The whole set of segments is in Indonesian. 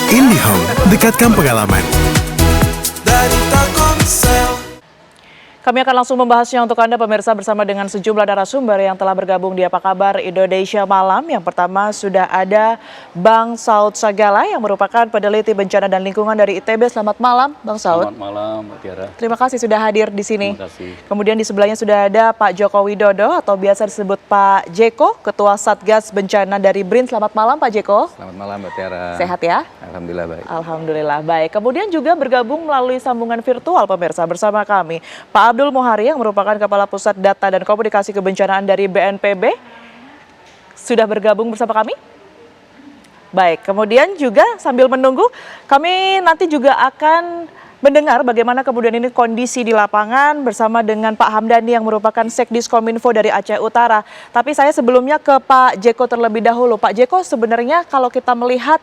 IndiHome, dekatkan pengalaman. Dari Telkomsel. Kami akan langsung membahasnya untuk Anda pemirsa bersama dengan sejumlah narasumber yang telah bergabung di Apa Kabar Indonesia Malam. Yang pertama sudah ada Bang Saud Sagala yang merupakan peneliti bencana dan lingkungan dari ITB. Selamat malam Bang Saud. Selamat malam Mbak Tiara. Terima kasih sudah hadir di sini. Terima kasih. Kemudian di sebelahnya sudah ada Pak Joko Widodo atau biasa disebut Pak Jeko, Ketua Satgas Bencana dari BRIN. Selamat malam Pak Jeko. Selamat malam Mbak Tiara. Sehat ya? Alhamdulillah baik. Alhamdulillah baik. Kemudian juga bergabung melalui sambungan virtual pemirsa bersama kami Pak Abdul Muhari yang merupakan Kepala Pusat Data dan Komunikasi Kebencanaan dari BNPB. Sudah bergabung bersama kami? Baik, kemudian juga sambil menunggu kami nanti juga akan mendengar bagaimana kemudian ini kondisi di lapangan bersama dengan Pak Hamdani yang merupakan Sekdiskominfo dari Aceh Utara. Tapi saya sebelumnya ke Pak Jeko terlebih dahulu. Pak Jeko, sebenarnya kalau kita melihat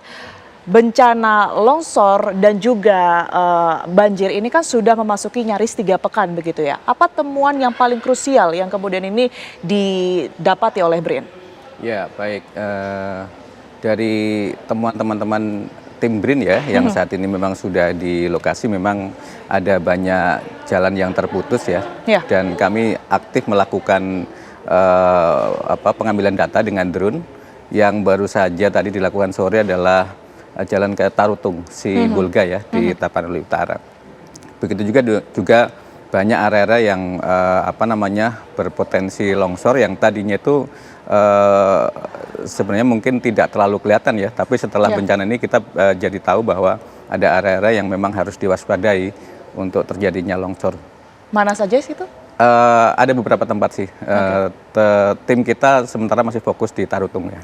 bencana longsor dan juga banjir ini kan sudah memasuki nyaris 3 pekan begitu ya. Apa temuan yang paling krusial yang kemudian ini didapati oleh BRIN? Ya baik, dari temuan teman-teman tim BRIN ya yang saat ini memang sudah di lokasi, memang ada banyak jalan yang terputus ya. Dan kami aktif melakukan pengambilan data dengan drone. Yang baru saja tadi dilakukan sore adalah jalan ke Tarutung, Bulga ya, di Tapanuli Utara. Begitu juga banyak area-area yang berpotensi longsor yang tadinya itu sebenarnya mungkin tidak terlalu kelihatan ya, tapi setelah bencana ini kita jadi tahu bahwa ada area-area yang memang harus diwaspadai untuk terjadinya longsor. Mana saja sih itu? Ada beberapa tempat sih. Tim kita sementara masih fokus di Tarutung ya.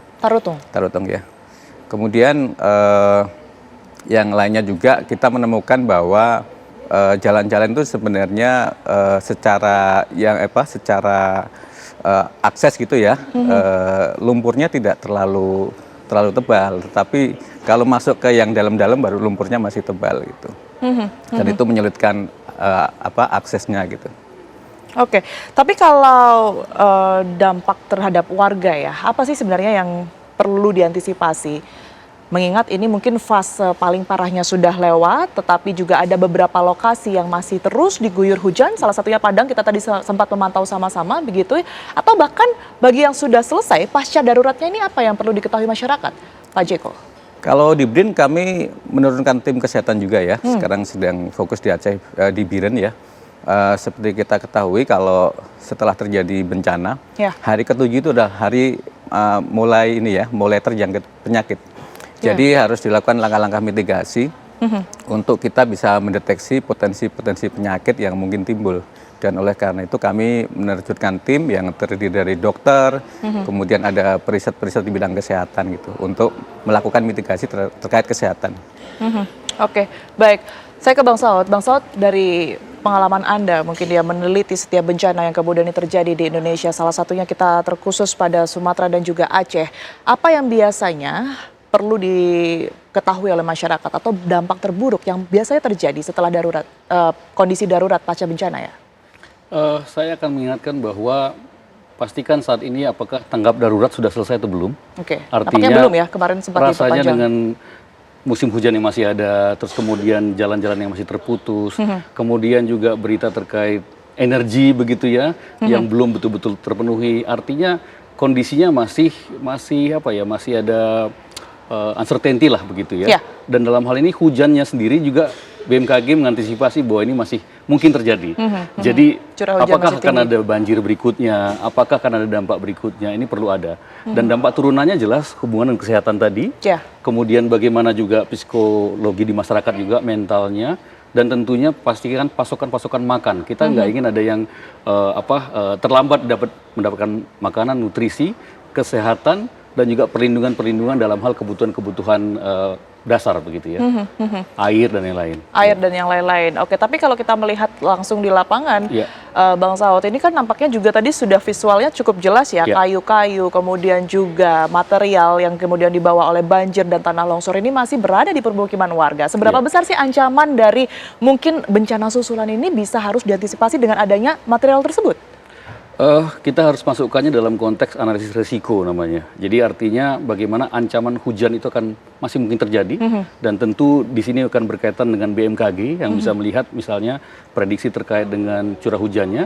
Tarutung ya. Kemudian yang lainnya juga kita menemukan bahwa jalan-jalan itu sebenarnya secara akses gitu ya, lumpurnya tidak terlalu tebal, tetapi kalau masuk ke yang dalam-dalam baru lumpurnya masih tebal gitu. Dan itu menyulitkan aksesnya gitu. Oke, tapi kalau dampak terhadap warga ya, apa sih sebenarnya yang perlu diantisipasi? Mengingat ini mungkin fase paling parahnya sudah lewat, tetapi juga ada beberapa lokasi yang masih terus diguyur hujan, salah satunya Padang, kita tadi sempat memantau sama-sama begitu, atau bahkan bagi yang sudah selesai, pasca daruratnya ini apa yang perlu diketahui masyarakat, Pak Jeko? Kalau di BRIN kami menurunkan tim kesehatan juga ya, sekarang sedang fokus di Aceh, di BRIN ya. Seperti kita ketahui kalau setelah terjadi bencana, hari ke-7 itu udah hari mulai terjangkit penyakit. Jadi harus dilakukan langkah-langkah mitigasi untuk kita bisa mendeteksi potensi-potensi penyakit yang mungkin timbul. Dan oleh karena itu kami menerjunkan tim yang terdiri dari dokter, kemudian ada periset-periset di bidang kesehatan gitu untuk melakukan mitigasi terkait kesehatan. Oke, baik. Saya ke Bang Saud. Bang Saud, dari pengalaman Anda mungkin dia meneliti setiap bencana yang kemudian ini terjadi di Indonesia, salah satunya kita terkhusus pada Sumatera dan juga Aceh. Apa yang biasanya perlu diketahui oleh masyarakat atau dampak terburuk yang biasanya terjadi setelah kondisi darurat pasca bencana ya? Saya akan mengingatkan bahwa pastikan saat ini apakah tanggap darurat sudah selesai atau belum. Oke, artinya belum ya, kemarin sempat diperpanjang. Rasanya dengan musim hujan yang masih ada, terus kemudian jalan-jalan yang masih terputus, kemudian juga berita terkait energi begitu ya, yang belum betul-betul terpenuhi. Artinya kondisinya masih ada uncertainty lah begitu ya. Dan dalam hal ini hujannya sendiri juga BMKG mengantisipasi bahwa ini masih mungkin terjadi. Jadi apakah akan ada banjir berikutnya, apakah akan ada dampak berikutnya, ini perlu ada. Dan dampak turunannya jelas hubungan dengan kesehatan tadi, kemudian bagaimana juga psikologi di masyarakat juga, mentalnya, dan tentunya pastikan pasokan-pasokan makan. Kita nggak ingin ada yang terlambat mendapatkan makanan, nutrisi, kesehatan, dan juga perlindungan dalam hal kebutuhan dasar begitu ya, air dan yang lain. Oke, tapi kalau kita melihat langsung di lapangan, Bang Saud, ini kan nampaknya juga tadi sudah visualnya cukup jelas ya, kayu-kayu, kemudian juga material yang kemudian dibawa oleh banjir dan tanah longsor ini masih berada di permukiman warga. Seberapa besar sih ancaman dari mungkin bencana susulan ini bisa harus diantisipasi dengan adanya material tersebut? Kita harus masukkannya dalam konteks analisis risiko namanya. Jadi artinya bagaimana ancaman hujan itu akan masih mungkin terjadi dan tentu di sini akan berkaitan dengan BMKG yang bisa melihat misalnya prediksi terkait dengan curah hujannya.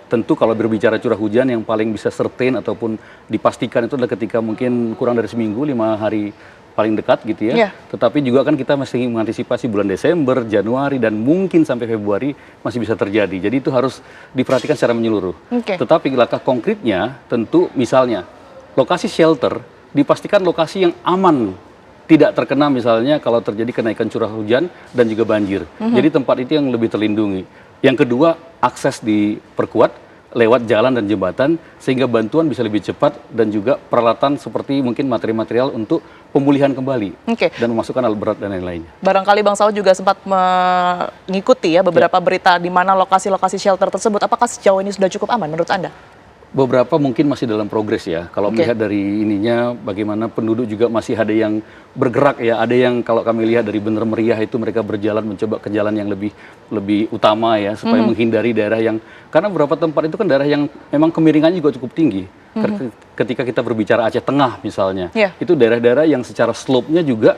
Tentu kalau berbicara curah hujan yang paling bisa certain ataupun dipastikan itu adalah ketika mungkin kurang dari seminggu, 5 hari paling dekat gitu ya. Tetapi juga kan kita masih mengantisipasi bulan Desember, Januari, dan mungkin sampai Februari masih bisa terjadi. Jadi itu harus diperhatikan secara menyeluruh. Tetapi langkah konkretnya tentu misalnya lokasi shelter dipastikan lokasi yang aman, tidak terkena misalnya kalau terjadi kenaikan curah hujan dan juga banjir. Jadi tempat itu yang lebih terlindungi. Yang kedua, akses diperkuat lewat jalan dan jembatan sehingga bantuan bisa lebih cepat dan juga peralatan seperti mungkin material-material untuk pemulihan kembali dan memasukkan alat berat dan lain-lainnya. Barangkali Bang Saud juga sempat mengikuti ya beberapa berita di mana lokasi-lokasi shelter tersebut. Apakah sejauh ini sudah cukup aman menurut Anda? Beberapa mungkin masih dalam progres ya. Kalau melihat dari ininya bagaimana penduduk juga masih ada yang bergerak ya. Ada yang kalau kami lihat dari Bener Meriah itu mereka berjalan mencoba ke jalan yang lebih utama ya supaya menghindari daerah yang karena beberapa tempat itu kan daerah yang memang kemiringannya juga cukup tinggi. Ketika kita berbicara Aceh Tengah misalnya, itu daerah-daerah yang secara slope-nya juga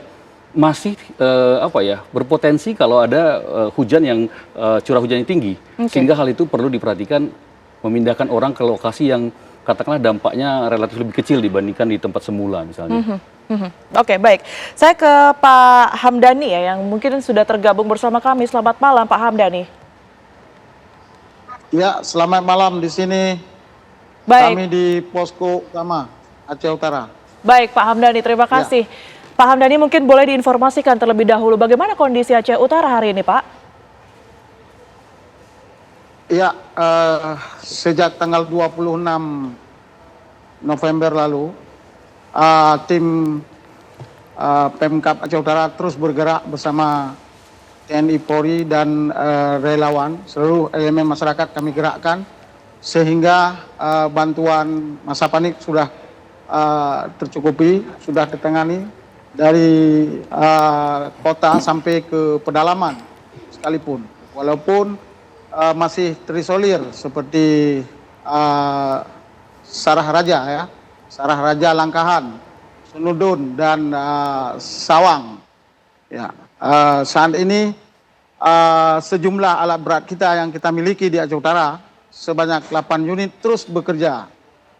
masih berpotensi kalau ada hujan yang curah hujannya tinggi. Sehingga hal itu perlu diperhatikan memindahkan orang ke lokasi yang katakanlah dampaknya relatif lebih kecil dibandingkan di tempat semula misalnya. Oke, baik. Saya ke Pak Hamdani ya yang mungkin sudah tergabung bersama kami. Selamat malam Pak Hamdani. Ya, selamat malam di sini. Baik. Kami di Posko Utama Aceh Utara. Baik Pak Hamdani, terima kasih. Pak Hamdani mungkin boleh diinformasikan terlebih dahulu bagaimana kondisi Aceh Utara hari ini Pak? Ya, sejak tanggal 26 November lalu, tim Pemkab Aceh Utara terus bergerak bersama TNI Polri dan relawan, seluruh elemen masyarakat kami gerakkan, sehingga bantuan masa panik sudah tercukupi, sudah tertangani dari kota sampai ke pedalaman sekalipun. Walaupun masih terisolir seperti Sarah Raja ya, Sarah Raja Langkahan, Sunudun dan Sawang. Ya, saat ini sejumlah alat berat kita yang kita miliki di Aceh Utara sebanyak 8 unit terus bekerja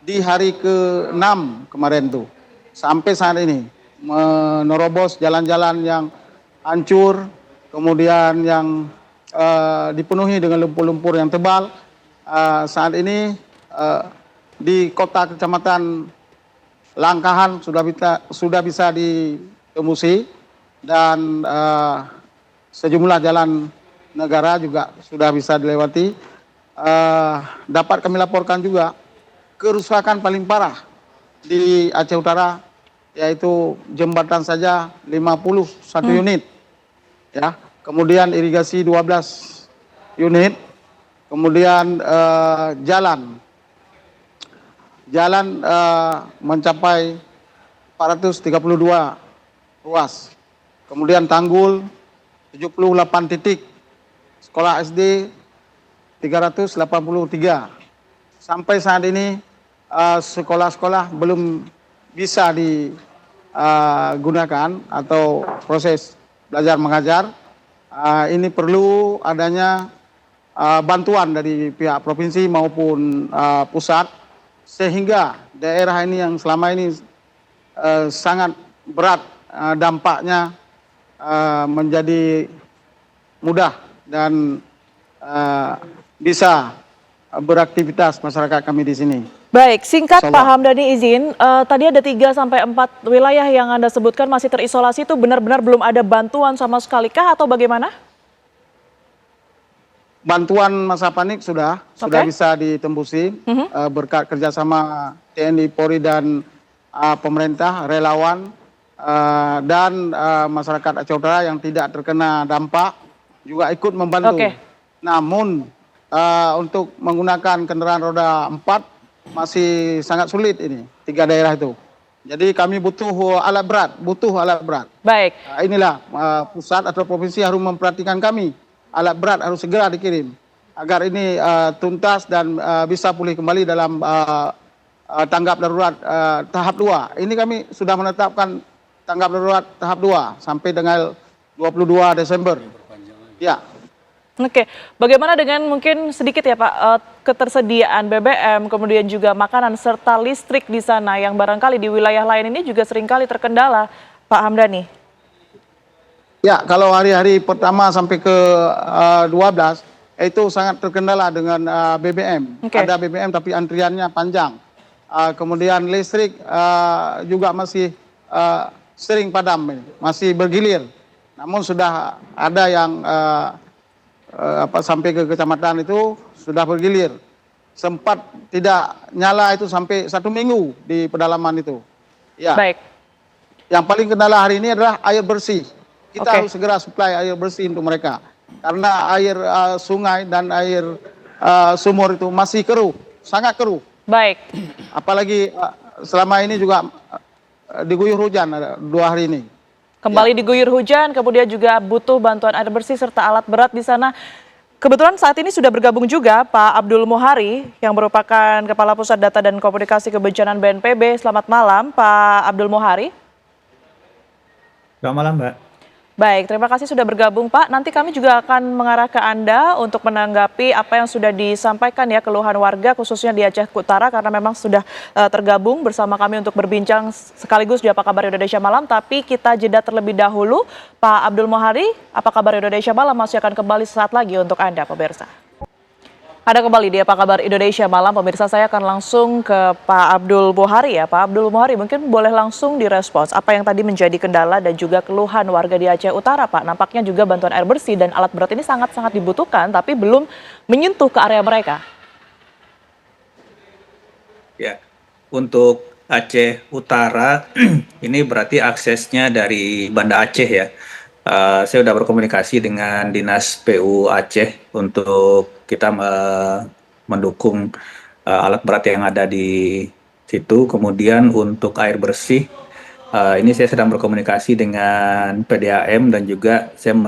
di hari ke-6 kemarin tuh sampai saat ini menerobos jalan-jalan yang hancur, kemudian yang dipenuhi dengan lumpur-lumpur yang tebal. Saat ini di kota kecamatan Langkahan sudah bisa ditembusi dan sejumlah jalan negara juga sudah bisa dilewati. Dapat kami laporkan juga kerusakan paling parah di Aceh Utara yaitu jembatan saja 51 unit ya. Kemudian irigasi 12 unit, kemudian jalan mencapai 432 ruas, kemudian tanggul 78 titik, sekolah SD 383. Sampai saat ini sekolah-sekolah belum bisa digunakan atau proses belajar mengajar. Ini perlu adanya bantuan dari pihak provinsi maupun pusat sehingga daerah ini yang selama ini sangat berat dampaknya menjadi mudah dan bisa beraktivitas masyarakat kami di sini. Baik, singkat Pak Hamdani izin, tadi ada 3 sampai 4 wilayah yang Anda sebutkan masih terisolasi, itu benar-benar belum ada bantuan sama sekali kah atau bagaimana? Bantuan masa panik sudah bisa ditembusi berkat kerjasama TNI Polri dan pemerintah, relawan dan masyarakat Aceh Utara yang tidak terkena dampak juga ikut membantu. Namun untuk menggunakan kendaraan roda 4 masih sangat sulit ini 3 daerah itu. Jadi kami butuh alat berat. Baik. Inilah pusat atau provinsi harus memperhatikan kami. Alat berat harus segera dikirim agar ini tuntas dan bisa pulih kembali dalam tanggap darurat tahap 2. Ini kami sudah menetapkan tanggap darurat tahap 2 sampai dengan 22 Desember. Ya. Oke, bagaimana dengan mungkin sedikit ya Pak, ketersediaan BBM, kemudian juga makanan serta listrik di sana yang barangkali di wilayah lain ini juga seringkali terkendala, Pak Hamdani? Ya, kalau hari-hari pertama sampai ke 12 itu sangat terkendala dengan BBM. Ada BBM tapi antriannya panjang. Kemudian listrik juga masih sering padam, masih bergilir. Namun sudah ada yang sampai ke kecamatan itu sudah bergilir. Sempat tidak nyala itu sampai 1 minggu di pedalaman itu. Ya. Baik. Yang paling kendala hari ini adalah air bersih. Kita harus segera suplai air bersih untuk mereka. Karena air sungai dan air sumur itu masih keruh, sangat keruh. Baik. Apalagi selama ini juga diguyur hujan 2 hari ini. Kembali diguyur hujan, kemudian juga butuh bantuan air bersih serta alat berat di sana. Kebetulan saat ini sudah bergabung juga Pak Abdul Muhari yang merupakan Kepala Pusat Data dan Komunikasi Kebencanaan BNPB. Selamat malam Pak Abdul Muhari. Selamat malam Mbak. Baik, terima kasih sudah bergabung Pak. Nanti kami juga akan mengarah ke Anda untuk menanggapi apa yang sudah disampaikan ya keluhan warga khususnya di Aceh Utara karena memang sudah tergabung bersama kami untuk berbincang sekaligus di Apa Kabar Indonesia Malam. Tapi kita jeda terlebih dahulu. Pak Abdul Muhari, Apa Kabar Indonesia Malam masih akan kembali sesaat lagi untuk Anda pemirsa. Ada kembali di Apa Kabar Indonesia Malam, pemirsa. Saya akan langsung ke Pak Abdul Muhari ya. Pak Abdul Muhari, mungkin boleh langsung direspons apa yang tadi menjadi kendala dan juga keluhan warga di Aceh Utara, Pak. Nampaknya juga bantuan air bersih dan alat berat ini sangat-sangat dibutuhkan, tapi belum menyentuh ke area mereka. Ya, untuk Aceh Utara, ini berarti aksesnya dari Banda Aceh ya. Saya sudah berkomunikasi dengan Dinas PU Aceh untuk kita mendukung alat berat yang ada di situ. Kemudian untuk air bersih, ini saya sedang berkomunikasi dengan PDAM dan juga saya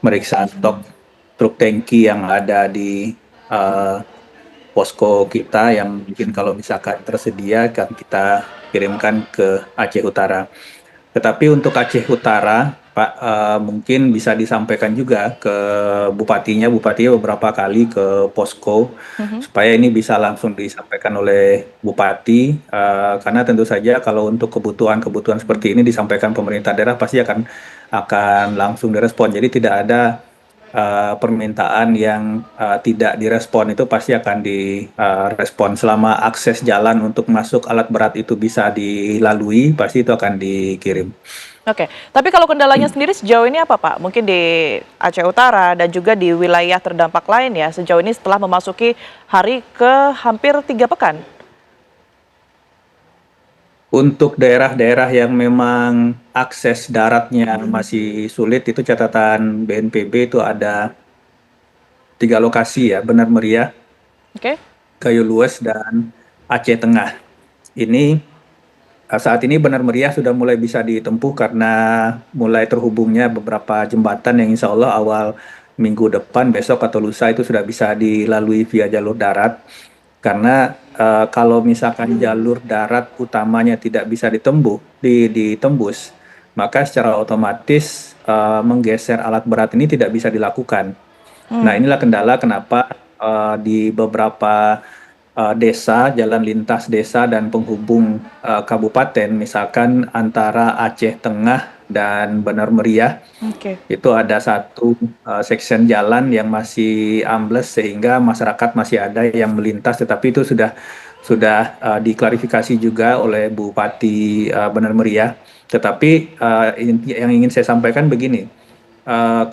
meriksa stok truk tangki yang ada di posko kita yang mungkin kalau misalkan tersedia akan kita kirimkan ke Aceh Utara. Tetapi untuk Aceh Utara, Pak, mungkin bisa disampaikan juga ke bupatinya beberapa kali ke posko, supaya ini bisa langsung disampaikan oleh bupati, karena tentu saja kalau untuk kebutuhan seperti ini disampaikan pemerintah daerah pasti akan langsung direspon. Jadi tidak ada permintaan yang tidak direspon, itu pasti akan direspon. Selama akses jalan untuk masuk alat berat itu bisa dilalui, pasti itu akan dikirim. Oke, tapi kalau kendalanya sendiri sejauh ini apa Pak? Mungkin di Aceh Utara dan juga di wilayah terdampak lain ya, sejauh ini setelah memasuki hari ke hampir 3 pekan. Untuk daerah-daerah yang memang akses daratnya masih sulit, itu catatan BNPB itu ada 3 lokasi ya, Benar Meriah, Kayu Lues, dan Aceh Tengah. Ini saat ini Benar Meriah sudah mulai bisa ditempuh karena mulai terhubungnya beberapa jembatan yang insya Allah awal minggu depan, besok atau lusa itu sudah bisa dilalui via jalur darat. Karena kalau misalkan jalur darat utamanya tidak bisa ditembus, maka secara otomatis menggeser alat berat ini tidak bisa dilakukan. Nah, inilah kendala kenapa di beberapa desa, jalan lintas desa dan penghubung kabupaten, misalkan antara Aceh Tengah dan Benar Meriah, itu ada satu section jalan yang masih ambles sehingga masyarakat masih ada yang melintas, tetapi itu sudah diklarifikasi juga oleh Bupati Benar Meriah. Tetapi yang ingin saya sampaikan begini,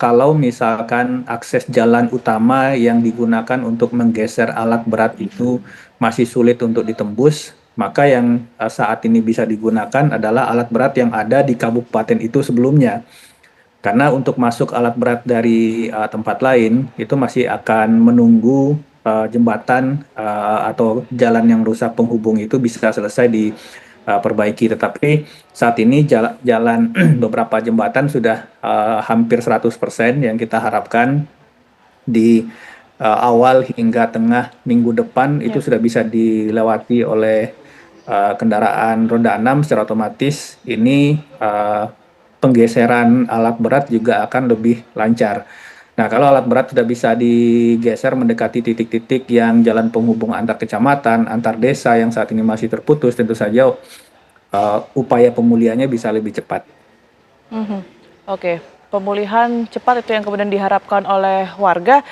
kalau misalkan akses jalan utama yang digunakan untuk menggeser alat berat itu masih sulit untuk ditembus, maka yang saat ini bisa digunakan adalah alat berat yang ada di kabupaten itu sebelumnya. Karena untuk masuk alat berat dari tempat lain itu masih akan menunggu jembatan atau jalan yang rusak penghubung itu bisa selesai diperbaiki. Tetapi saat ini jalan beberapa jembatan sudah hampir 100% yang kita harapkan di awal hingga tengah minggu depan itu sudah bisa dilewati oleh kendaraan roda 6 secara otomatis. Ini penggeseran alat berat juga akan lebih lancar. Nah, kalau alat berat sudah bisa digeser mendekati titik-titik yang jalan penghubung antar kecamatan, antar desa yang saat ini masih terputus, tentu saja upaya pemulihannya bisa lebih cepat. Oke, pemulihan cepat itu yang kemudian diharapkan oleh warga.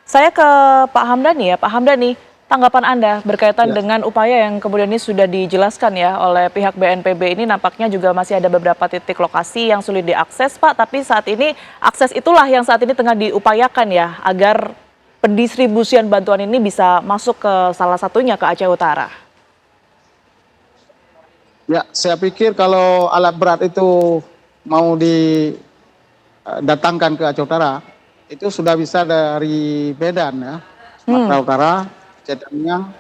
Saya ke Pak Hamdani ya, Pak Hamdani, tanggapan Anda berkaitan dengan upaya yang kemudian ini sudah dijelaskan ya oleh pihak BNPB ini, nampaknya juga masih ada beberapa titik lokasi yang sulit diakses, Pak, tapi saat ini akses itulah yang saat ini tengah diupayakan ya, agar pendistribusian bantuan ini bisa masuk ke salah satunya ke Aceh Utara. Ya, saya pikir kalau alat berat itu mau didatangkan ke Aceh Utara, itu sudah bisa dari Medan ya, Sumatera Utara, Aceh Tamiang,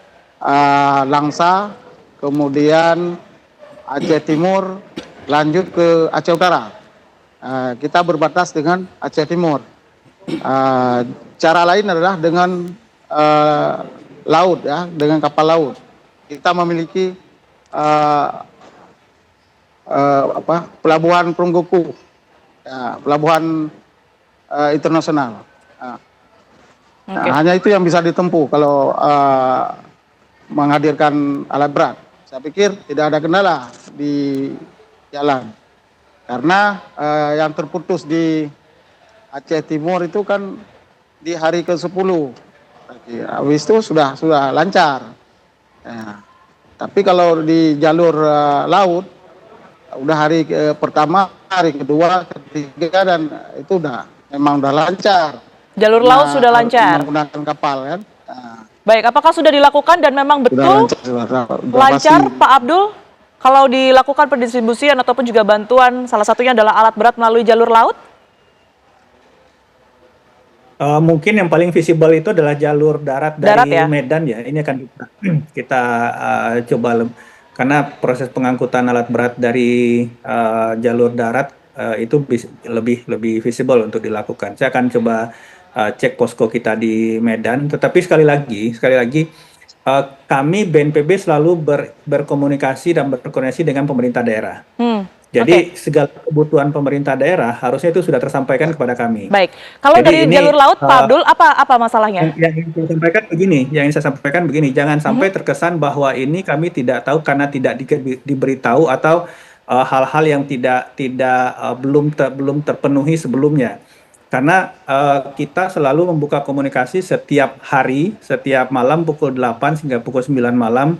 Langsa, kemudian Aceh Timur, lanjut ke Aceh Utara. Kita berbatas dengan Aceh Timur. Cara lain adalah dengan laut ya, dengan kapal laut. Kita memiliki pelabuhan Perungguku, ya, pelabuhan internasional. Hanya itu yang bisa ditempuh kalau menghadirkan alat berat. Saya pikir tidak ada kendala di jalan. Karena yang terputus di Aceh Timur itu kan di hari ke-10. Habis itu sudah lancar. Ya. Tapi kalau di jalur laut, udah hari pertama, hari kedua, ketiga, dan itu memang udah lancar. Jalur laut sudah lancar. Menggunakan kapal kan. Baik, apakah sudah dilakukan dan memang betul lancar, Pak Abdul? Kalau dilakukan pendistribusian ataupun juga bantuan, salah satunya adalah alat berat melalui jalur laut? Mungkin yang paling visible itu adalah jalur darat dari Medan ya. Ini akan kita coba, karena proses pengangkutan alat berat dari jalur darat itu lebih visible untuk dilakukan. Saya akan coba cek posko kita di Medan. Tetapi sekali lagi kami BNPB selalu berkomunikasi dan berkoordinasi dengan pemerintah daerah. Jadi segala kebutuhan pemerintah daerah harusnya itu sudah tersampaikan kepada kami. Baik, kalau dari jalur laut, Pak Abdul, apa masalahnya? Yang ingin saya sampaikan begini, jangan sampai terkesan bahwa ini kami tidak tahu karena tidak diberitahu atau hal-hal yang belum terpenuhi sebelumnya. Karena kita selalu membuka komunikasi setiap hari, setiap malam pukul 8 hingga pukul 9 malam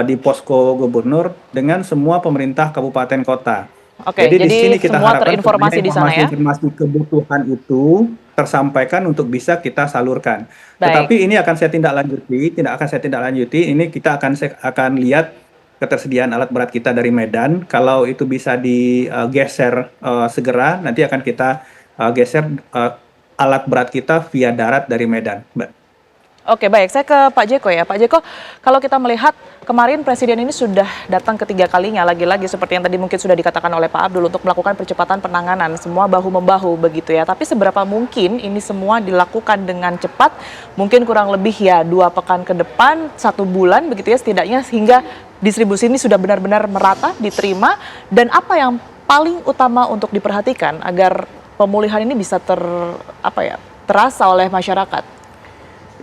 di posko gubernur dengan semua pemerintah kabupaten kota. Oke, jadi di sini kita semua terinformasi di sana ya. Informasi kebutuhan itu tersampaikan untuk bisa kita salurkan. Baik. Tetapi ini akan saya tindak lanjuti. Ini kita akan lihat ketersediaan alat berat kita dari Medan. Kalau itu bisa digeser segera, nanti akan kita geser alat berat kita via darat dari Medan, Mbak. Oke, baik. Saya ke Pak Jeko ya. Pak Jeko, kalau kita melihat kemarin Presiden ini sudah datang ketiga kalinya, lagi-lagi seperti yang tadi mungkin sudah dikatakan oleh Pak Abdul, untuk melakukan percepatan penanganan, semua bahu-membahu begitu ya. Tapi seberapa mungkin ini semua dilakukan dengan cepat, mungkin kurang lebih ya 2 pekan ke depan, 1 bulan begitu ya setidaknya, sehingga distribusi ini sudah benar-benar merata, diterima, dan apa yang paling utama untuk diperhatikan agar pemulihan ini bisa terasa oleh masyarakat?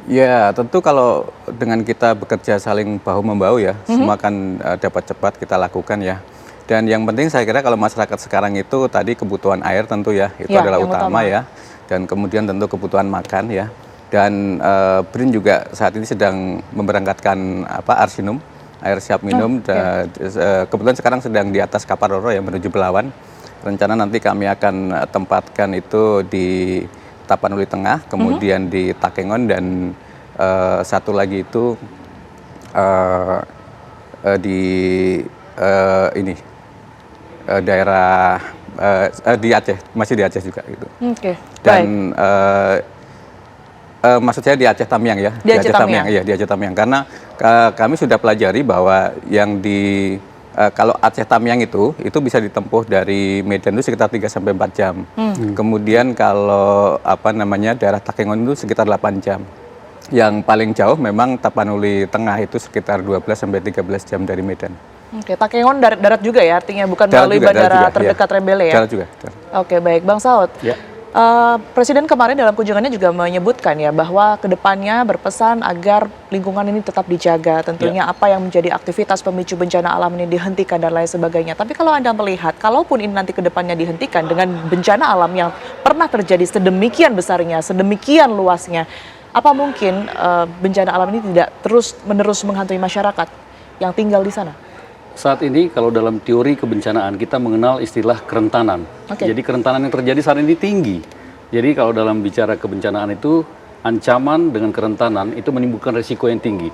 Ya, tentu kalau dengan kita bekerja saling bahu-membahu ya, semua akan dapat cepat kita lakukan ya. Dan yang penting saya kira kalau masyarakat sekarang itu tadi kebutuhan air tentu ya, itu adalah utama ya. Dan kemudian tentu kebutuhan makan ya. Dan BRIN juga saat ini sedang memberangkatkan Arsinum, air siap minum. Dan kebetulan sekarang sedang di atas kapal Roro yang menuju Belawan. Rencana nanti kami akan tempatkan itu di Tapanuli Tengah, kemudian di Takengon, dan satu lagi itu di daerah di Aceh, masih di Aceh juga gitu. Dan maksud saya di Aceh Tamiang ya, di Aceh Tamiang, karena kami sudah pelajari bahwa yang di kalau Aceh Tamiang itu bisa ditempuh dari Medan itu sekitar 3 sampai 4 jam. Kemudian kalau daerah Takengon itu sekitar 8 jam. Yang paling jauh memang Tapanuli Tengah itu sekitar 12 sampai 13 jam dari Medan. Oke, Takengon darat juga ya, artinya bukan Darat melalui juga, bandara juga, terdekat Rebele ya? Darat juga. Oke, baik. Bang Saud, Presiden kemarin dalam kunjungannya juga menyebutkan ya bahwa kedepannya berpesan agar lingkungan ini tetap dijaga. Tentunya apa yang menjadi aktivitas pemicu bencana alam ini dihentikan dan lain sebagainya. Tapi kalau Anda melihat, kalaupun ini nanti kedepannya dihentikan dengan bencana alam yang pernah terjadi sedemikian besarnya, sedemikian luasnya, apa mungkin bencana alam ini tidak terus-menerus menghantui masyarakat yang tinggal di sana? Saat ini kalau dalam teori kebencanaan kita mengenal istilah kerentanan. Jadi kerentanan yang terjadi saat ini tinggi. Jadi kalau dalam bicara kebencanaan itu ancaman dengan kerentanan itu menimbulkan risiko yang tinggi.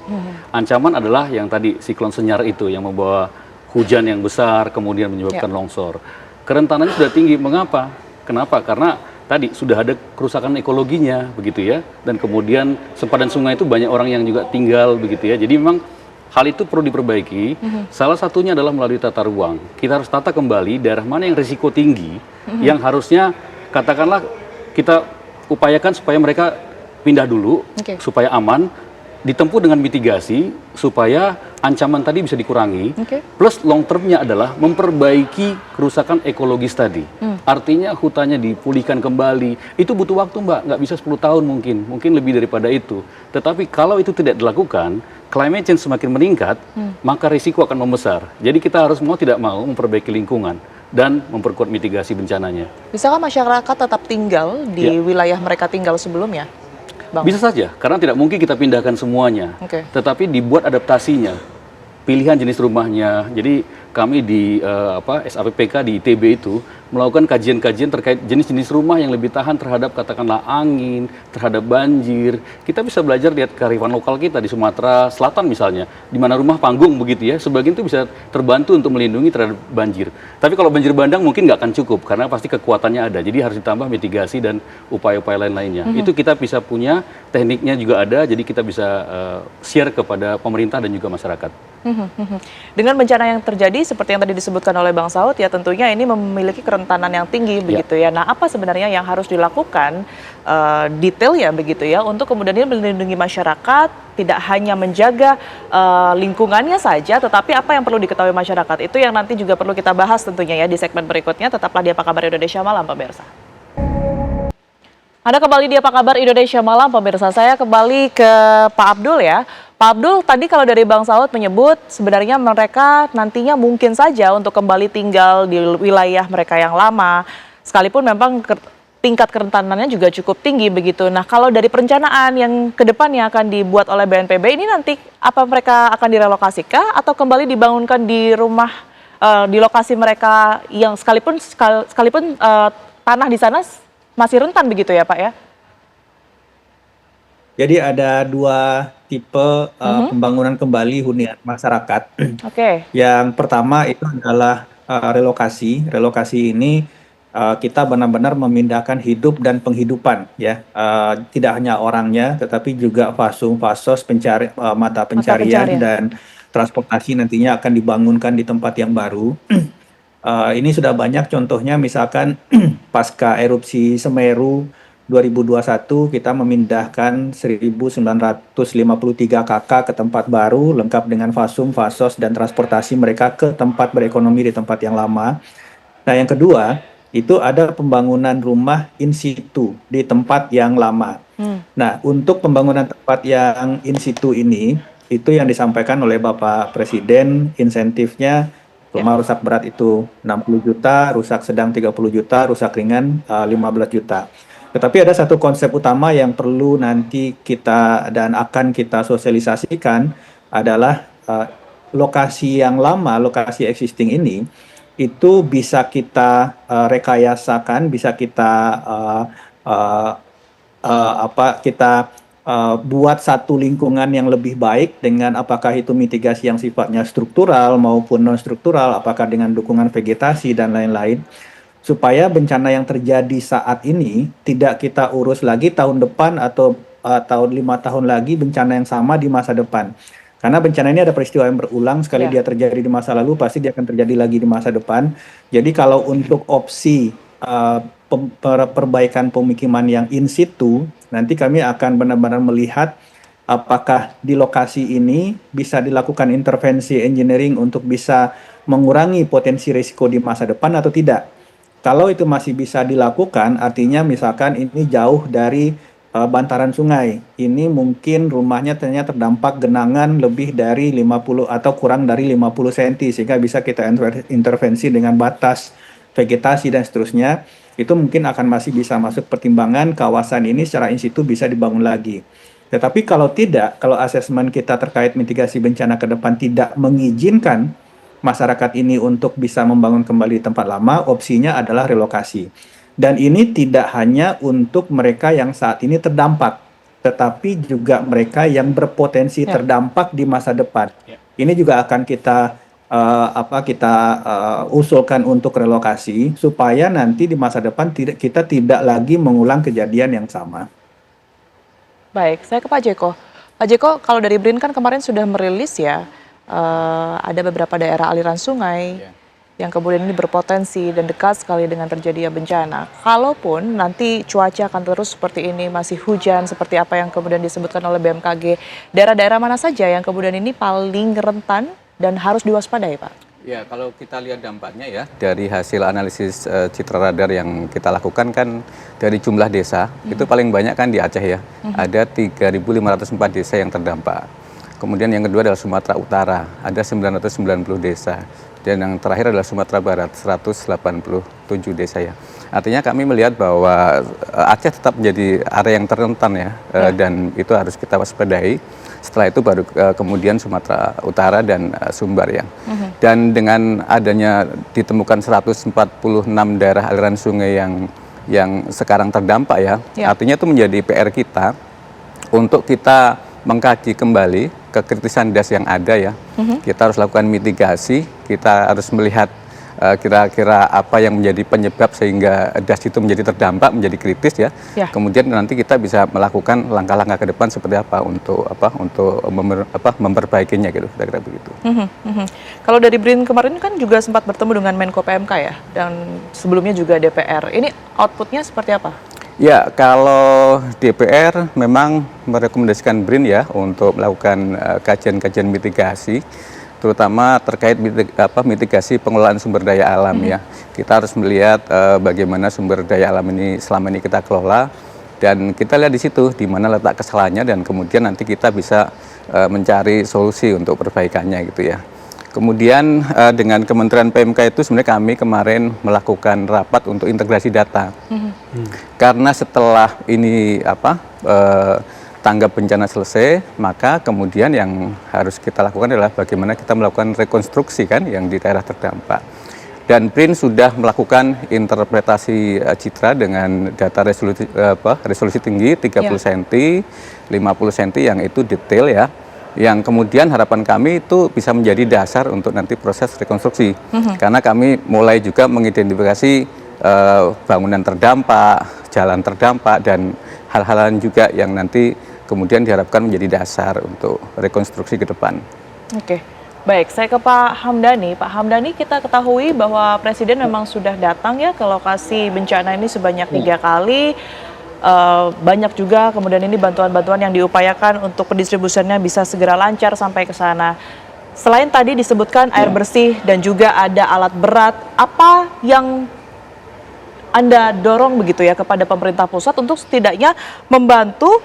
Ancaman adalah yang tadi siklon Senyar itu yang membawa hujan yang besar kemudian menyebabkan longsor. Kerentanannya sudah tinggi. Mengapa? Kenapa? Karena tadi sudah ada kerusakan ekologinya begitu ya. Dan kemudian sempadan sungai itu banyak orang yang juga tinggal begitu ya. Jadi memang hal itu perlu diperbaiki. Salah satunya adalah melalui tata ruang. Kita harus tata kembali daerah mana yang risiko tinggi, yang harusnya katakanlah kita upayakan supaya mereka pindah dulu, supaya aman, ditempuh dengan mitigasi, supaya ancaman tadi bisa dikurangi. Plus long termnya adalah memperbaiki kerusakan ekologis tadi. Artinya hutannya dipulihkan kembali. Itu butuh waktu, Mbak. Nggak bisa 10 tahun mungkin lebih daripada itu. Tetapi kalau itu tidak dilakukan, climate change semakin meningkat, maka risiko akan membesar. Jadi kita harus mau tidak mau memperbaiki lingkungan dan memperkuat mitigasi bencananya. Bisakah masyarakat tetap tinggal di wilayah mereka tinggal sebelumnya, Bang? Bisa saja, karena tidak mungkin kita pindahkan semuanya. Tetapi dibuat adaptasinya, pilihan jenis rumahnya. Jadi kami di SAPPK di ITB itu melakukan kajian-kajian terkait jenis-jenis rumah yang lebih tahan terhadap katakanlah angin, terhadap banjir. Kita bisa belajar lihat kearifan lokal kita di Sumatera Selatan misalnya, di mana rumah panggung begitu ya, sebagian itu bisa terbantu untuk melindungi terhadap banjir. Tapi kalau banjir bandang mungkin nggak akan cukup karena pasti kekuatannya ada. Jadi harus ditambah mitigasi dan upaya-upaya lain-lainnya. Itu kita bisa punya, tekniknya juga ada, jadi kita bisa share kepada pemerintah dan juga masyarakat. Dengan bencana yang terjadi seperti yang tadi disebutkan oleh Bang Saud ya tentunya ini memiliki kerentanan yang tinggi begitu ya. Nah apa sebenarnya yang harus dilakukan detail ya begitu ya untuk kemudian ini melindungi masyarakat, tidak hanya menjaga lingkungannya saja tetapi apa yang perlu diketahui masyarakat itu yang nanti juga perlu kita bahas tentunya ya di segmen berikutnya. Tetaplah di Apa Kabar Indonesia Malam pemirsa. Anda kembali di Apa Kabar Indonesia Malam pemirsa. Saya kembali ke Pak Abdul ya. Pak Abdul, tadi kalau dari Bang Saud menyebut sebenarnya mereka nantinya mungkin saja untuk kembali tinggal di wilayah mereka yang lama, sekalipun memang tingkat kerentanannya juga cukup tinggi begitu. Nah kalau dari perencanaan yang kedepannya akan dibuat oleh BNPB ini nanti apa mereka akan direlokasi kah atau kembali dibangunkan di rumah di lokasi mereka yang sekalipun tanah di sana masih rentan begitu ya Pak ya? Jadi ada dua tipe pembangunan kembali hunian masyarakat. Yang pertama itu adalah relokasi. Relokasi ini kita benar-benar memindahkan hidup dan penghidupan ya. Tidak hanya orangnya tetapi juga fasum-fasos mata pencarian dan transportasi nantinya akan dibangunkan di tempat yang baru. Ini sudah banyak contohnya misalkan pasca erupsi Semeru 2021 kita memindahkan 1953 KK ke tempat baru lengkap dengan fasum, fasos dan transportasi mereka ke tempat berekonomi di tempat yang lama. Nah yang kedua itu ada pembangunan rumah in situ di tempat yang lama. Nah untuk pembangunan tempat yang in situ ini itu yang disampaikan oleh Bapak Presiden insentifnya rumah rusak berat itu 60 juta, rusak sedang 30 juta, rusak ringan 15 juta. Tetapi ada satu konsep utama yang perlu nanti kita dan akan kita sosialisasikan adalah lokasi yang lama, lokasi existing ini itu bisa kita rekayasakan, bisa kita buat satu lingkungan yang lebih baik dengan apakah itu mitigasi yang sifatnya struktural maupun non struktural, apakah dengan dukungan vegetasi dan lain-lain. Supaya bencana yang terjadi saat ini tidak kita urus lagi tahun depan atau tahun 5 tahun lagi bencana yang sama di masa depan. Karena bencana ini ada peristiwa yang berulang, sekali dia terjadi di masa lalu, pasti dia akan terjadi lagi di masa depan. Jadi kalau untuk opsi perbaikan pemukiman yang in situ, nanti kami akan benar-benar melihat apakah di lokasi ini bisa dilakukan intervensi engineering untuk bisa mengurangi potensi risiko di masa depan atau tidak. Kalau itu masih bisa dilakukan, artinya misalkan ini jauh dari bantaran sungai. Ini mungkin rumahnya ternyata terdampak genangan lebih dari 50 atau kurang dari 50 cm, sehingga bisa kita intervensi dengan batas vegetasi dan seterusnya. Itu mungkin akan masih bisa masuk pertimbangan kawasan ini secara in situ bisa dibangun lagi. Tetapi kalau tidak, kalau asesmen kita terkait mitigasi bencana ke depan tidak mengizinkan masyarakat ini untuk bisa membangun kembali tempat lama, opsinya adalah relokasi. Dan ini tidak hanya untuk mereka yang saat ini terdampak, tetapi juga mereka yang berpotensi terdampak di masa depan. Ini juga akan kita usulkan untuk relokasi supaya nanti di masa depan kita tidak lagi mengulang kejadian yang sama. Baik, saya ke Pak Jeko. Pak Jeko, kalau dari BRIN kan kemarin sudah merilis ya, ada beberapa daerah aliran sungai yang kemudian ini berpotensi dan dekat sekali dengan terjadinya bencana. Kalaupun nanti cuaca akan terus seperti ini, masih hujan seperti apa yang kemudian disebutkan oleh BMKG, daerah-daerah mana saja yang kemudian ini paling rentan dan harus diwaspadai, Pak? Ya, kalau kita lihat dampaknya ya, dari hasil analisis citra radar yang kita lakukan kan dari jumlah desa, itu paling banyak kan di Aceh ya, ada 3.504 desa yang terdampak. Kemudian yang kedua adalah Sumatera Utara, ada 990 desa. Dan yang terakhir adalah Sumatera Barat, 187 desa ya. Artinya kami melihat bahwa Aceh tetap menjadi area yang terrentan ya, dan itu harus kita waspadai. Setelah itu baru kemudian Sumatera Utara dan Sumbar ya. Dan dengan adanya ditemukan 146 daerah aliran sungai yang sekarang terdampak ya, artinya itu menjadi PR kita untuk kita mengkaji kembali kekritisan das yang ada ya. Kita harus lakukan mitigasi, kita harus melihat kira-kira apa yang menjadi penyebab sehingga das itu menjadi terdampak, menjadi kritis ya. Kemudian nanti kita bisa melakukan langkah-langkah ke depan seperti apa untuk memperbaikinya gitu, kira-kira begitu. Kalau dari BRIN kemarin kan juga sempat bertemu dengan Menko PMK ya, dan sebelumnya juga DPR. Ini outputnya seperti apa? Ya, kalau DPR memang merekomendasikan BRIN ya untuk melakukan kajian-kajian mitigasi, terutama terkait mitigasi pengelolaan sumber daya alam ya. Kita harus melihat bagaimana sumber daya alam ini selama ini kita kelola, dan kita lihat di situ di mana letak kesalahannya, dan kemudian nanti kita bisa mencari solusi untuk perbaikannya gitu ya. Kemudian dengan Kementerian PMK itu sebenarnya kami kemarin melakukan rapat untuk integrasi data. Karena setelah ini tanggap bencana selesai, maka kemudian yang harus kita lakukan adalah bagaimana kita melakukan rekonstruksi kan yang di daerah terdampak. Dan BRIN sudah melakukan interpretasi citra dengan data resolusi tinggi 30 cm, 50 cm yang itu detail ya. Yang kemudian harapan kami itu bisa menjadi dasar untuk nanti proses rekonstruksi. Karena kami mulai juga mengidentifikasi bangunan terdampak, jalan terdampak, dan hal-hal lain juga yang nanti kemudian diharapkan menjadi dasar untuk rekonstruksi ke depan. Oke, baik. Saya ke Pak Hamdani. Pak Hamdani, kita ketahui bahwa Presiden memang sudah datang ya ke lokasi bencana ini sebanyak 3 kali. Banyak juga kemudian ini bantuan-bantuan yang diupayakan untuk pendistribusiannya bisa segera lancar sampai ke sana. Selain tadi disebutkan air bersih dan juga ada alat berat, apa yang Anda dorong begitu ya kepada pemerintah pusat untuk setidaknya membantu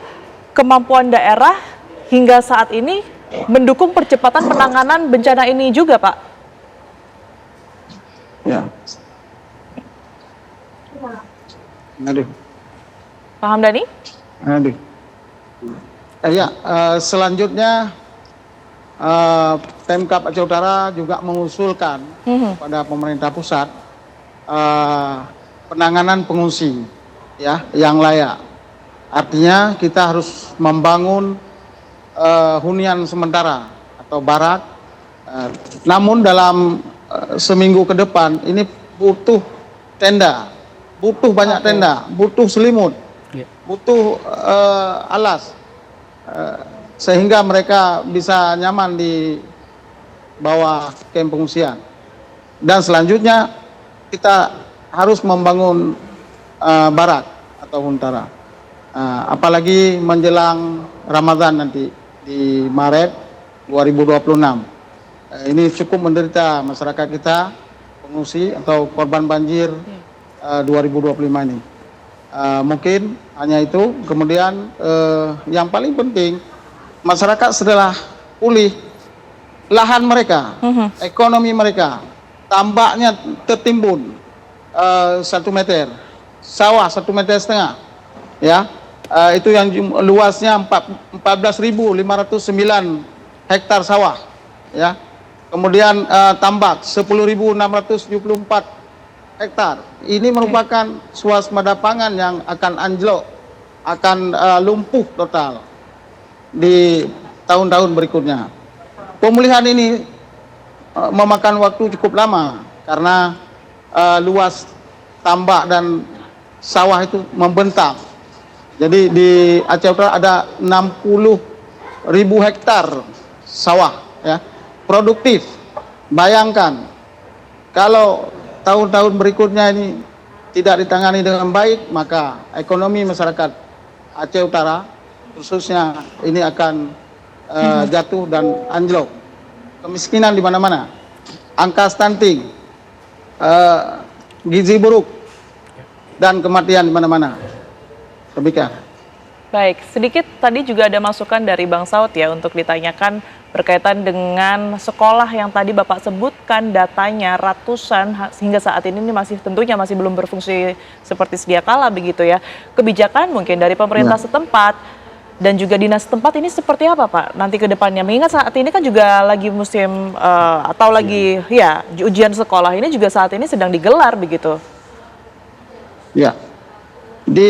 kemampuan daerah hingga saat ini mendukung percepatan penanganan bencana ini juga, Pak? Ya. Aduh. Pak Hamdani? Selanjutnya Pemkab Aceh Utara juga mengusulkan pada pemerintah pusat penanganan pengungsi ya yang layak. Artinya kita harus membangun hunian sementara atau barak. Namun dalam seminggu ke depan ini butuh tenda, butuh banyak tenda, butuh selimut, butuh alas. sehingga mereka bisa nyaman di bawah kamp pengungsian. Dan selanjutnya kita harus membangun barak atau huntara. Apalagi menjelang Ramadan nanti di Maret 2026. Ini cukup menderita masyarakat kita, pengungsi atau korban banjir 2025 ini. Mungkin hanya itu. Kemudian yang paling penting, masyarakat setelah pulih, lahan mereka, ekonomi mereka, tambaknya tertimbun 1 meter, sawah 1,5 meter, ya, itu yang luasnya 14.509 hektar sawah, ya. Kemudian tambak 10.674 hektar. Ini merupakan swasembada pangan yang akan anjlok, akan lumpuh total di tahun-tahun berikutnya. Pemulihan ini memakan waktu cukup lama karena luas tambak dan sawah itu membentang. Jadi di Aceh Utara ada 60.000 hektar sawah, ya, produktif. Bayangkan kalau tahun-tahun berikutnya ini tidak ditangani dengan baik, maka ekonomi masyarakat Aceh Utara khususnya ini akan jatuh dan anjlok. Kemiskinan di mana-mana, angka stunting, gizi buruk, dan kematian di mana-mana. Demikian. Baik, sedikit tadi juga ada masukan dari Bang Saud ya untuk ditanyakan berkaitan dengan sekolah yang tadi Bapak sebutkan datanya ratusan hingga saat ini masih tentunya masih belum berfungsi seperti sedia kala begitu ya. Kebijakan mungkin dari pemerintah setempat dan juga dinas setempat ini seperti apa Pak nanti ke depannya? Mengingat saat ini kan juga lagi musim atau lagi ya ujian sekolah ini juga saat ini sedang digelar begitu. Ya. Di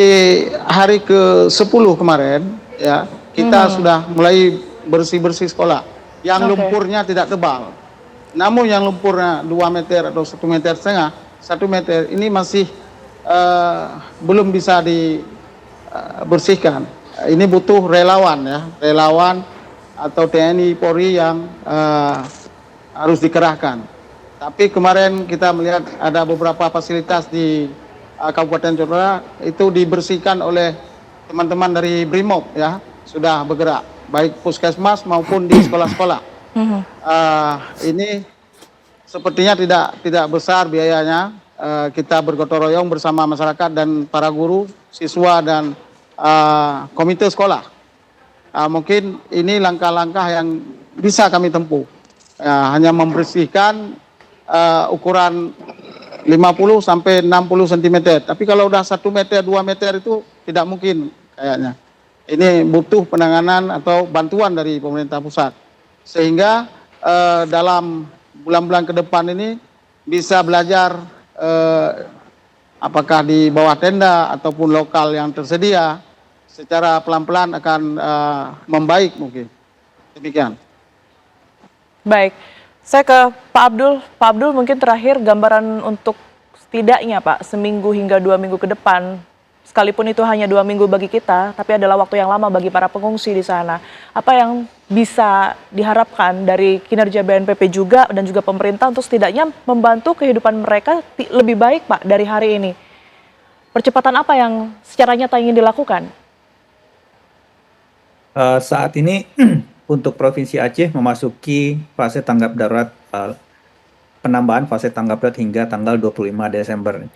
hari ke-10 kemarin, ya, kita sudah mulai bersih-bersih sekolah. Yang lumpurnya tidak tebal. Namun yang lumpurnya 2 meter atau 1,5 meter, 1 meter ini masih belum bisa dibersihkan. Ini butuh relawan, ya, relawan atau TNI Polri yang harus dikerahkan. Tapi kemarin kita melihat ada beberapa fasilitas di Kabupaten Jodora itu dibersihkan oleh teman-teman dari Brimob, ya, sudah bergerak baik puskesmas maupun di sekolah-sekolah. Ini sepertinya tidak besar biayanya. Kita bergotong royong bersama masyarakat dan para guru, siswa dan komite sekolah. Mungkin ini langkah-langkah yang bisa kami tempuh. Hanya membersihkan ukuran 50 sampai 60 cm. Tapi kalau udah 1 meter, 2 meter itu tidak mungkin kayaknya. Ini butuh penanganan atau bantuan dari pemerintah pusat. Sehingga dalam bulan-bulan ke depan ini bisa belajar apakah di bawah tenda ataupun lokal yang tersedia, secara pelan-pelan akan membaik mungkin. Demikian. Baik. Saya ke Pak Abdul. Pak Abdul, mungkin terakhir gambaran untuk setidaknya Pak, seminggu hingga 2 minggu ke depan, sekalipun itu hanya 2 minggu bagi kita, tapi adalah waktu yang lama bagi para pengungsi di sana. Apa yang bisa diharapkan dari kinerja BNPB juga dan juga pemerintah untuk setidaknya membantu kehidupan mereka lebih baik Pak dari hari ini? Percepatan apa yang secara nyata ingin dilakukan? Saat ini untuk Provinsi Aceh memasuki fase tanggap darurat, penambahan fase tanggap darurat hingga tanggal 25 Desember.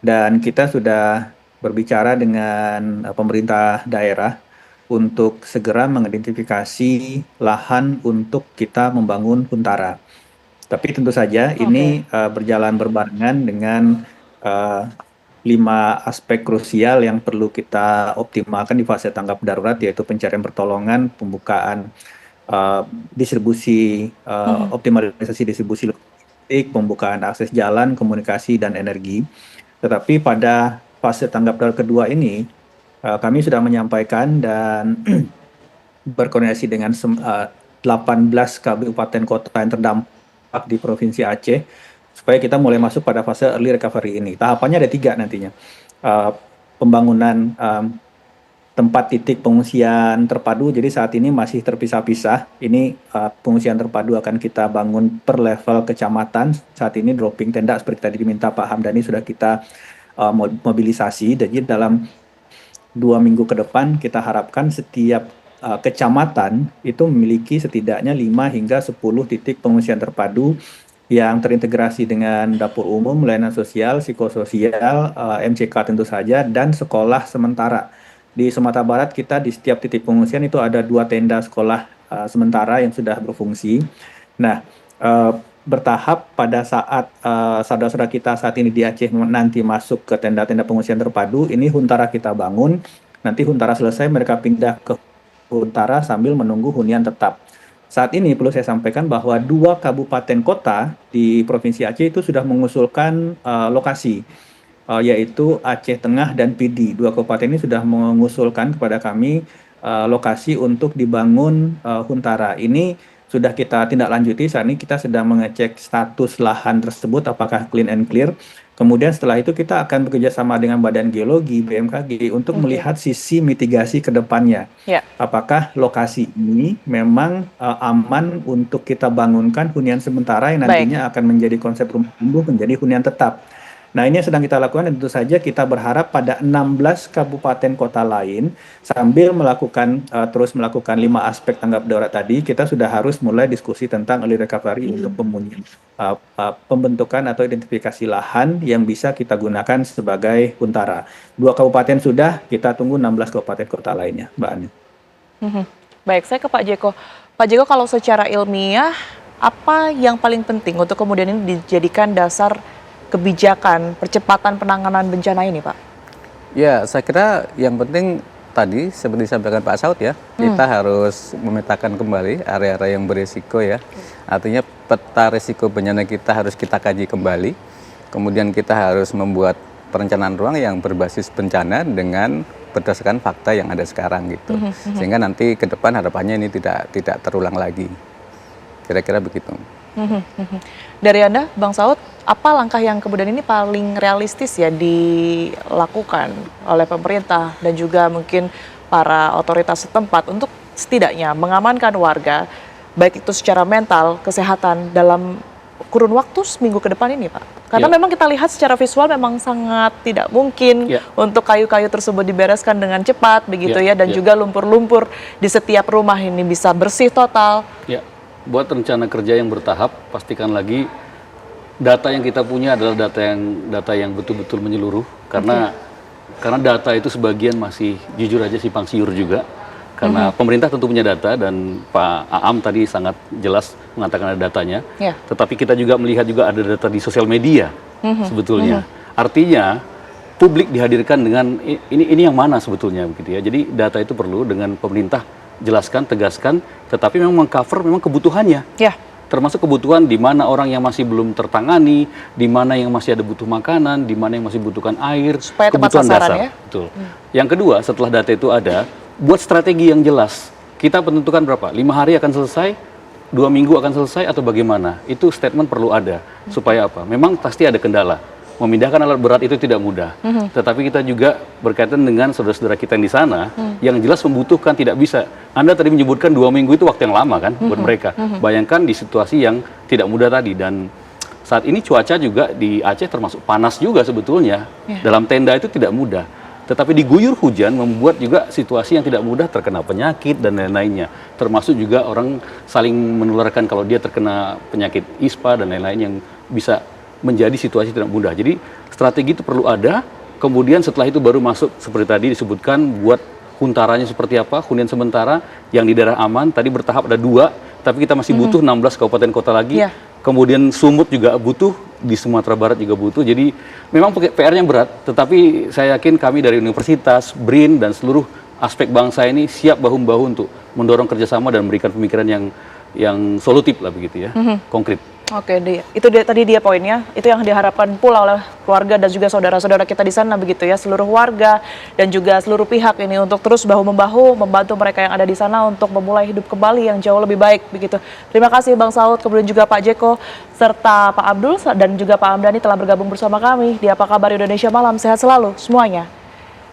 Dan kita sudah berbicara dengan pemerintah daerah untuk segera mengidentifikasi lahan untuk kita membangun huntara. Tapi tentu saja ini berjalan berbarengan dengan 5 aspek krusial yang perlu kita optimalkan di fase tanggap darurat, yaitu pencarian pertolongan, pembukaan distribusi, optimalisasi distribusi logistik, pembukaan akses jalan, komunikasi, dan energi. Tetapi pada fase tanggap darurat kedua ini, kami sudah menyampaikan dan berkoordinasi dengan 18 kabupaten kota yang terdampak di Provinsi Aceh, supaya kita mulai masuk pada fase early recovery ini. Tahapannya ada 3 nantinya. Pembangunan tempat titik pengungsian terpadu. Jadi saat ini masih terpisah-pisah. Ini pengungsian terpadu akan kita bangun per level kecamatan. Saat ini dropping tenda seperti tadi diminta Pak Hamdani sudah kita mobilisasi. Jadi dalam 2 minggu ke depan kita harapkan setiap kecamatan itu memiliki setidaknya 5 hingga 10 titik pengungsian terpadu yang terintegrasi dengan dapur umum, layanan sosial, psikososial, MCK tentu saja, dan sekolah sementara. Di Sumatera Barat kita di setiap titik pengungsian itu ada 2 tenda sekolah sementara yang sudah berfungsi. Nah, bertahap pada saat saudara-saudara kita saat ini di Aceh nanti masuk ke tenda-tenda pengungsian terpadu, ini Huntara kita bangun. Nanti Huntara selesai mereka pindah ke Huntara sambil menunggu hunian tetap. Saat ini perlu saya sampaikan bahwa 2 kabupaten kota di Provinsi Aceh itu sudah mengusulkan lokasi, yaitu Aceh Tengah dan Pidi. 2 kabupaten ini sudah mengusulkan kepada kami lokasi untuk dibangun Huntara. Ini sudah kita tindak lanjuti, saat ini kita sedang mengecek status lahan tersebut apakah clean and clear. Kemudian setelah itu kita akan bekerja sama dengan Badan Geologi, BMKG, untuk melihat sisi mitigasi ke depannya. Apakah lokasi ini memang aman untuk kita bangunkan hunian sementara yang nantinya akan menjadi konsep rumah tumbuh menjadi hunian tetap. Nah, ini yang sedang kita lakukan dan tentu saja kita berharap pada 16 kabupaten kota lain sambil melakukan terus melakukan 5 aspek tanggap darurat tadi, kita sudah harus mulai diskusi tentang early recovery untuk pembentukan atau identifikasi lahan yang bisa kita gunakan sebagai Huntara. 2 kabupaten sudah, kita tunggu 16 kabupaten kota lainnya, Mbak Ani. Baik, saya ke Pak Jeko. Pak Jeko, kalau secara ilmiah, apa yang paling penting untuk kemudian ini dijadikan dasar kebijakan percepatan penanganan bencana ini, Pak? Ya, saya kira yang penting tadi seperti disampaikan Pak Saud ya, kita harus memetakan kembali area-area yang berisiko ya. Artinya peta risiko bencana kita harus kita kaji kembali. Kemudian kita harus membuat perencanaan ruang yang berbasis bencana dengan berdasarkan fakta yang ada sekarang gitu. Sehingga nanti ke depan harapannya ini tidak terulang lagi. Kira-kira begitu. Dari Anda, Bang Saud, apa langkah yang kemudian ini paling realistis ya dilakukan oleh pemerintah dan juga mungkin para otoritas setempat untuk setidaknya mengamankan warga, baik itu secara mental, kesehatan dalam kurun waktu seminggu ke depan ini, Pak? Karena memang kita lihat secara visual memang sangat tidak mungkin untuk kayu-kayu tersebut dibereskan dengan cepat begitu ya, dan juga lumpur-lumpur di setiap rumah ini bisa bersih total. Buat rencana kerja yang bertahap, pastikan lagi data yang kita punya adalah data yang betul-betul menyeluruh, karena data itu sebagian masih jujur aja simpang siur juga, karena pemerintah tentu punya data dan Pak Aam tadi sangat jelas mengatakan ada datanya, tetapi kita juga melihat juga ada data di sosial media sebetulnya. Artinya publik dihadirkan dengan ini yang mana sebetulnya begitu ya. Jadi data itu perlu dengan pemerintah jelaskan, tegaskan, tetapi memang mengcover memang kebutuhannya. Termasuk kebutuhan di mana orang yang masih belum tertangani, di mana yang masih ada butuh makanan, di mana yang masih butuhkan air, supaya kebutuhan dasar. ya? Betul. Yang kedua, setelah data itu ada, buat strategi yang jelas. Kita tentukan berapa? 5 hari akan selesai, 2 minggu akan selesai, atau bagaimana? Itu statement perlu ada. Supaya apa? Memang pasti ada kendala. Memindahkan alat berat itu tidak mudah. Tetapi kita juga berkaitan dengan saudara-saudara kita yang di sana, yang jelas membutuhkan, tidak bisa. Anda tadi menyebutkan 2 minggu itu waktu yang lama kan buat mereka. Bayangkan di situasi yang tidak mudah tadi. Dan saat ini cuaca juga di Aceh termasuk panas juga sebetulnya. Dalam tenda itu tidak mudah. Tetapi diguyur hujan membuat juga situasi yang tidak mudah, terkena penyakit dan lain-lainnya. Termasuk juga orang saling menularkan kalau dia terkena penyakit ISPA dan lain-lain yang bisa menjadi situasi tidak mudah. Jadi strategi itu perlu ada, kemudian setelah itu baru masuk seperti tadi disebutkan buat Huntaranya seperti apa, hunian sementara yang di daerah aman, tadi bertahap ada 2, tapi kita masih butuh 16 kabupaten kota lagi, kemudian Sumut juga butuh, di Sumatera Barat juga butuh, jadi memang PR-nya berat, tetapi saya yakin kami dari universitas, BRIN, dan seluruh aspek bangsa ini siap bahu-membahu untuk mendorong kerjasama dan memberikan pemikiran yang solutif lah begitu ya, konkret. Oke, tadi dia poinnya, itu yang diharapkan pula oleh keluarga dan juga saudara-saudara kita di sana begitu ya, seluruh warga dan juga seluruh pihak ini untuk terus bahu-membahu membantu mereka yang ada di sana untuk memulai hidup kembali yang jauh lebih baik begitu. Terima kasih Bang Saud, kemudian juga Pak Jeko serta Pak Abdul dan juga Pak Hamdani telah bergabung bersama kami di Apa Kabar Indonesia Malam. Sehat selalu semuanya.